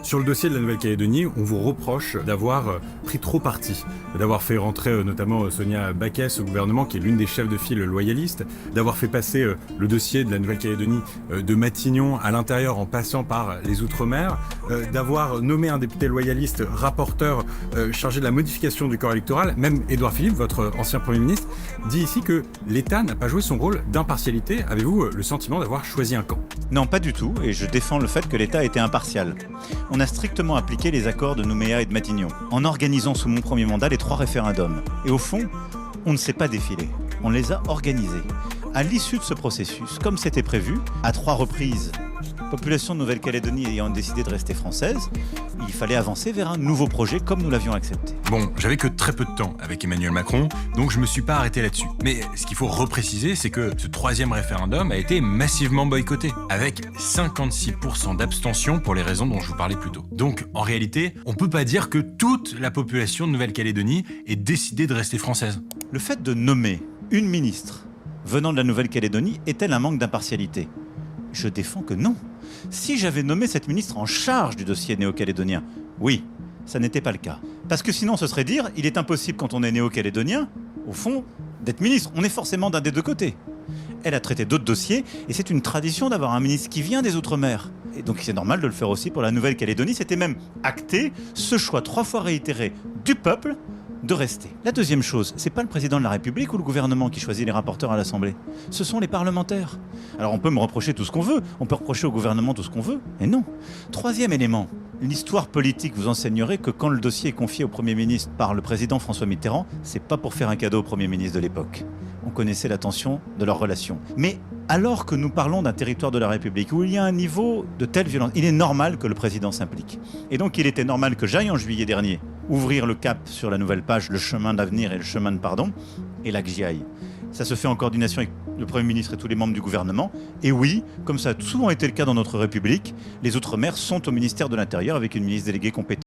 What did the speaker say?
Sur le dossier de la Nouvelle-Calédonie, on vous reproche d'avoir pris trop parti, d'avoir fait rentrer notamment Sonia Backès au gouvernement, qui est l'une des chefs de file loyalistes, d'avoir fait passer le dossier de la Nouvelle-Calédonie de Matignon à l'intérieur en passant par les Outre-mer, d'avoir nommé un député loyaliste rapporteur chargé de la modification du corps électoral. Même Édouard Philippe, votre ancien Premier ministre, dit ici que l'État n'a pas joué son rôle d'impartialité. Avez-vous le sentiment d'avoir choisi un camp? Non, pas du tout, et je défends le fait que l'État a été impartial. On a strictement appliqué les accords de Nouméa et de Matignon, en organisant sous mon premier mandat les 3 référendums. Et au fond, on ne s'est pas défilé, on les a organisés. À l'issue de ce processus, comme c'était prévu, à 3 reprises, population de Nouvelle-Calédonie ayant décidé de rester française, il fallait avancer vers un nouveau projet comme nous l'avions accepté. Bon, j'avais que très peu de temps avec Emmanuel Macron, donc je me suis pas arrêté là-dessus. Mais ce qu'il faut repréciser, c'est que ce 3e référendum a été massivement boycotté, avec 56% d'abstention pour les raisons dont je vous parlais plus tôt. Donc, en réalité, on peut pas dire que toute la population de Nouvelle-Calédonie ait décidé de rester française. Le fait de nommer une ministre venant de la Nouvelle-Calédonie est-elle un manque d'impartialité? Je défends que non. Si j'avais nommé cette ministre en charge du dossier néo-calédonien, oui, ça n'était pas le cas. Parce que sinon, ce serait dire, il est impossible quand on est néo-calédonien, au fond, d'être ministre. On est forcément d'un des 2 côtés. Elle a traité d'autres dossiers, et c'est une tradition d'avoir un ministre qui vient des Outre-mer. Et donc c'est normal de le faire aussi pour la Nouvelle-Calédonie. C'était même acté, ce choix 3 fois réitéré du peuple, de rester. La deuxième chose, c'est pas le président de la République ou le gouvernement qui choisit les rapporteurs à l'Assemblée. Ce sont les parlementaires. Alors on peut me reprocher tout ce qu'on veut, on peut reprocher au gouvernement tout ce qu'on veut, mais non. 3e élément, l'histoire politique vous enseignerait que quand le dossier est confié au Premier ministre par le président François Mitterrand, c'est pas pour faire un cadeau au Premier ministre de l'époque. On connaissait la tension de leur relation. Mais alors que nous parlons d'un territoire de la République où il y a un niveau de telle violence, il est normal que le président s'implique. Et donc il était normal que j'aille en juillet dernier ouvrir le cap sur la nouvelle page, le chemin d'avenir et le chemin de pardon, et là que j'y aille. Ça se fait en coordination avec le Premier ministre et tous les membres du gouvernement. Et oui, comme ça a souvent été le cas dans notre République, les Outre-mer sont au ministère de l'Intérieur avec une ministre déléguée compétente.